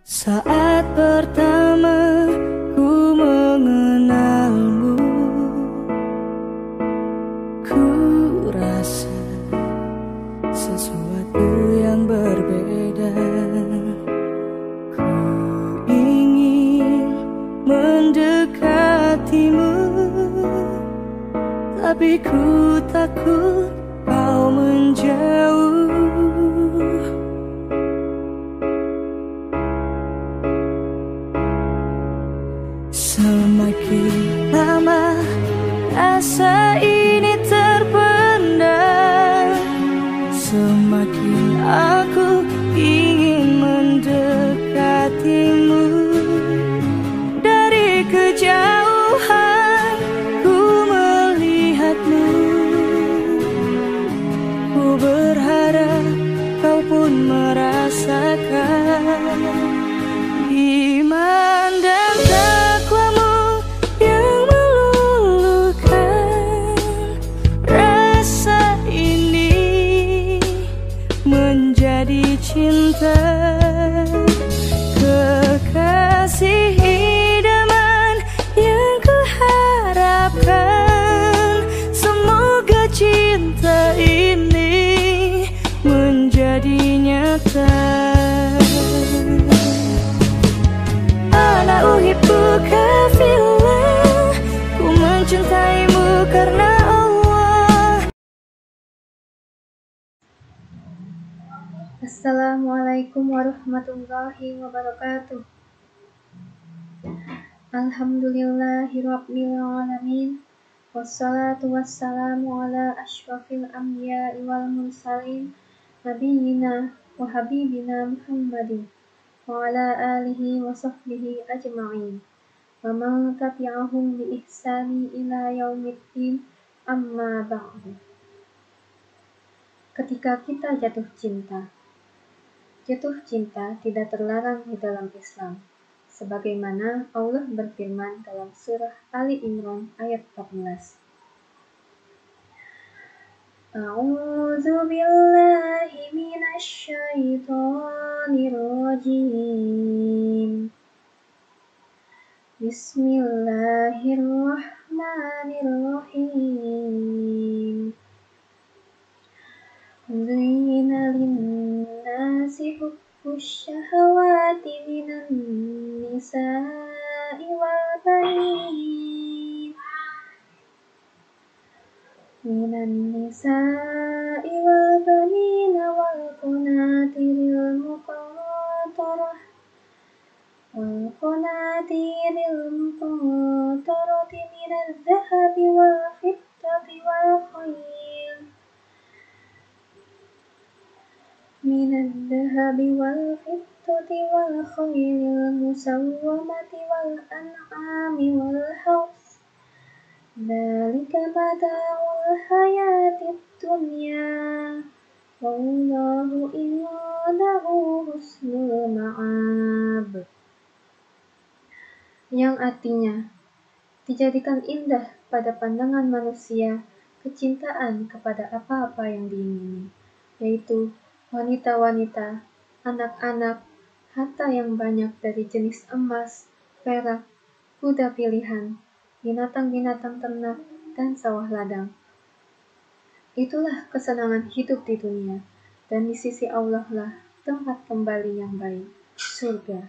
Saat pertama ku mengenalmu, ku rasa sesuatu yang berbeda. Ku ingin mendekatimu, tapi ku takut kau menjauh. Semakin lama rasa ini terpendam, semakin aku ingin mendekatimu. Dari kejauhan ku melihatmu, ku berharap kau pun merasakan iman dan takwamu yang meluluhkan. Rasa ini menjadi cinta, kekasih idaman yang kuharapkan. Semoga cinta ini menjadi nyata. Ana uhibbuka fillah, ku mencintaimu karena Allah. Assalamualaikum warahmatullahi wabarakatuh. Alhamdulillahirabbil alamin. Wassalatu wassalamu ala asyrafil anbiya'i wal mursalin, nabiyyina wa habibina Muhammadin wa ala alihi wa sahbihi ajma'in wa man tabi'ahum bi ihsani ila yaumiddin, amma ba'du. Ketika kita jatuh cinta tidak terlarang di dalam Islam, sebagaimana Allah berfirman dalam surah Ali Imran ayat 14. A'udzu billahi minasy syaithanir rajim. Bismillahirrahmanirrahim. Zuyyina lin-nasi hubbus syahawati minan nisa'i wal banin wal qanatiril muqantarati minadh dhahabi wal fiddati wal khayl musawwamati wal an'ami wal harth. Dzalika mata'ul hayatid dunya, wallahu indahu husnul ma'ab. Yang artinya, dijadikan indah pada pandangan manusia kecintaan kepada apa-apa yang diingini, yaitu wanita-wanita, anak-anak, harta yang banyak dari jenis emas, perak, kuda pilihan, binatang-binatang ternak, dan sawah ladang. Itulah kesenangan hidup di dunia, dan di sisi Allah lah tempat kembali yang baik, surga.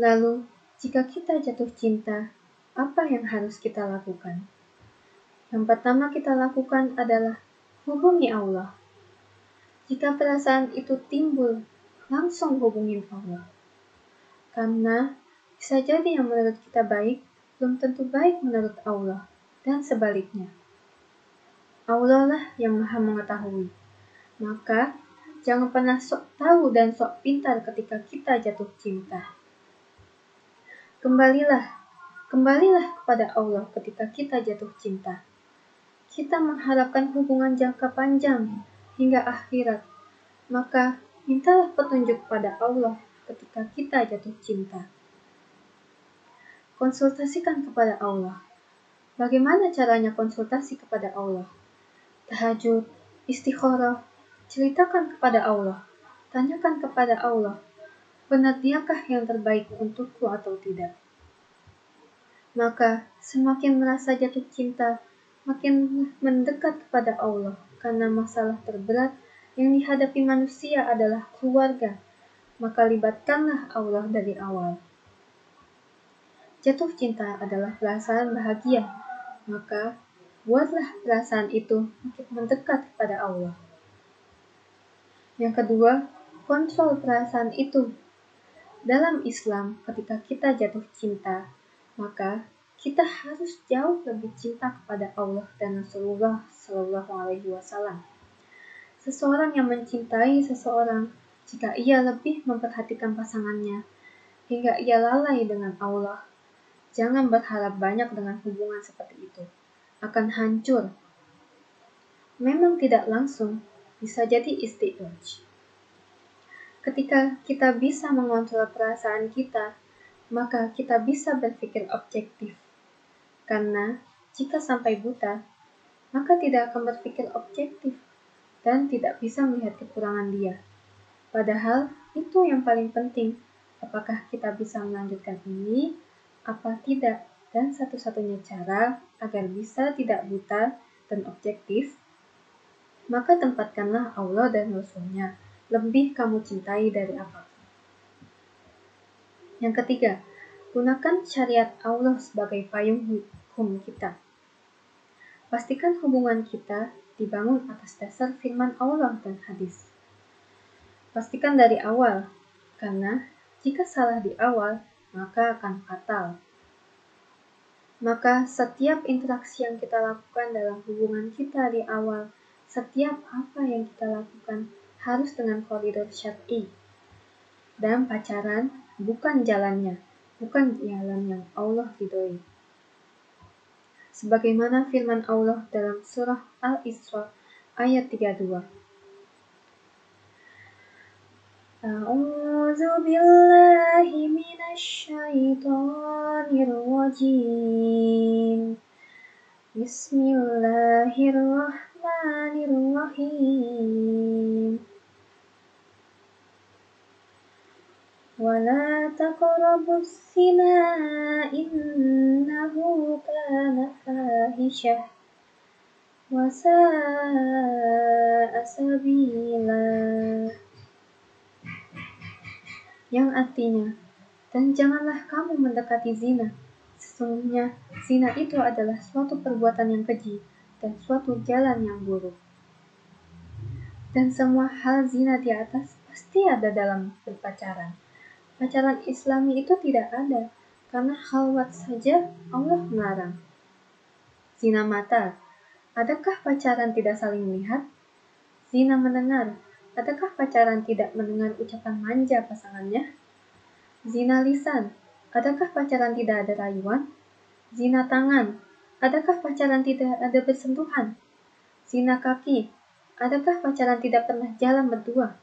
Lalu, jika kita jatuh cinta, apa yang harus kita lakukan? Yang pertama kita lakukan adalah hubungi Allah. Jika perasaan itu timbul, langsung hubungin Allah. Karena bisa jadi yang menurut kita baik, belum tentu baik menurut Allah, dan sebaliknya. Allah lah yang Maha mengetahui. Maka, jangan pernah sok tahu dan sok pintar ketika kita jatuh cinta. Kembalilah kepada Allah ketika kita jatuh cinta. Kita mengharapkan hubungan jangka panjang hingga akhirat, maka mintalah petunjuk pada Allah ketika kita jatuh cinta. Konsultasikan kepada Allah. Bagaimana caranya konsultasi kepada Allah? Tahajud, istikharah, ceritakan kepada Allah, tanyakan kepada Allah, benar diakah yang terbaik untukku atau tidak? Maka semakin merasa jatuh cinta, makin mendekat kepada Allah, karena masalah terberat yang dihadapi manusia adalah keluarga, maka libatkanlah Allah dari awal. Jatuh cinta adalah perasaan bahagia, maka buatlah perasaan itu makin mendekat kepada Allah. Yang kedua, kontrol perasaan itu. Dalam Islam, ketika kita jatuh cinta, maka kita harus jauh lebih cinta kepada Allah dan Rasulullah Shallallahu Alaihi Wasallam. Seseorang yang mencintai seseorang, jika ia lebih memperhatikan pasangannya, hingga ia lalai dengan Allah, jangan berharap banyak dengan hubungan seperti itu. Akan hancur. Memang tidak langsung, bisa jadi istidraj. Ketika kita bisa mengontrol perasaan kita, maka kita bisa berpikir objektif. Karena jika sampai buta, maka tidak akan berpikir objektif dan tidak bisa melihat kekurangan dia. Padahal itu yang paling penting, apakah kita bisa melanjutkan ini, apa tidak, dan satu-satunya cara agar bisa tidak buta dan objektif, maka tempatkanlah Allah dan Rasul-Nya lebih kamu cintai dari apapun. Yang ketiga, gunakan syariat Allah sebagai payung hukum kita. Pastikan hubungan kita dibangun atas dasar firman Allah dan hadis. Pastikan dari awal, karena jika salah di awal, maka akan fatal. Maka setiap interaksi yang kita lakukan dalam hubungan kita di awal, setiap apa yang kita lakukan harus dengan koridor syar'i. Dan pacaran bukan jalannya, bukan jalan yang Allah ridhoi. Sebagaimana firman Allah dalam surah Al-Isra ayat 32. A'udzu billahi minasy syaithanir rajim. Bismillahirrahmanirrahim. Wala taqrabus zina innahu kana fahisyah wa sa'a sabila. Yang artinya, dan janganlah kamu mendekati zina. Sesungguhnya zina itu adalah suatu perbuatan yang keji dan suatu jalan yang buruk. Dan semua hal zina di atas pasti ada dalam berpacaran. Pacaran Islami itu tidak ada, karena khalwat saja Allah melarang. Zina mata, adakah pacaran tidak saling melihat? Zina mendengar, adakah pacaran tidak mendengar ucapan manja pasangannya? Zina lisan, adakah pacaran tidak ada rayuan? Zina tangan, adakah pacaran tidak ada bersentuhan? Zina kaki, adakah pacaran tidak pernah jalan berdua?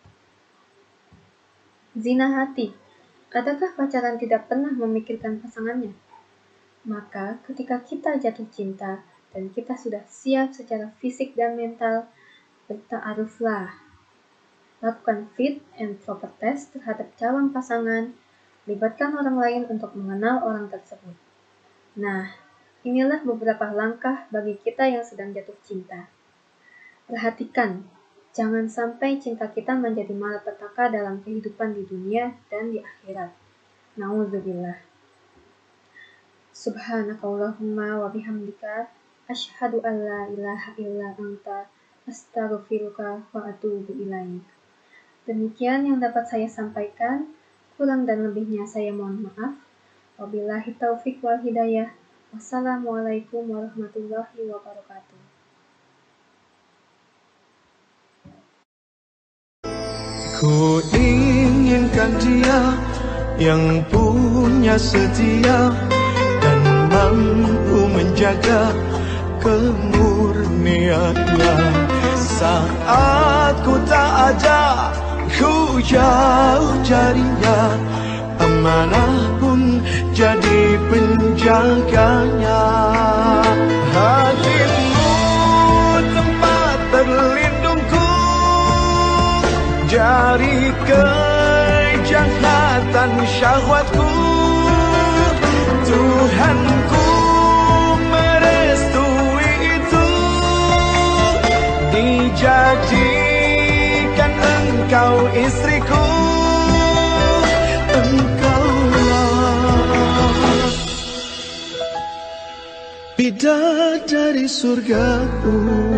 Zina hati, adakah pacaran tidak pernah memikirkan pasangannya? Maka ketika kita jatuh cinta dan kita sudah siap secara fisik dan mental, berta'aruflah. Lakukan fit and proper test terhadap calon pasangan, libatkan orang lain untuk mengenal orang tersebut. Nah, inilah beberapa langkah bagi kita yang sedang jatuh cinta. Perhatikan, jangan sampai cinta kita menjadi malapetaka dalam kehidupan di dunia dan di akhirat. Na'udzubillah. Subhanakallahumma wa bihamdika asyhadu an la ilaha illa anta astaghfiruka wa atubu ilaik. Demikian yang dapat saya sampaikan, kurang dan lebihnya saya mohon maaf. Wabillahi taufik wal hidayah. Wassalamualaikum warahmatullahi wabarakatuh. Ku inginkan dia yang punya setia dan mampu menjaga kemurniannya. Saat ku tak ada, ku jauh carinya, amanah pun jadi penjaganya. Hatimu tempat terlindungku dari kejahatan. syahwatku. Tuhanku merestui itu, dijadikan engkau istriku. Engkaulah bidadari surgaku.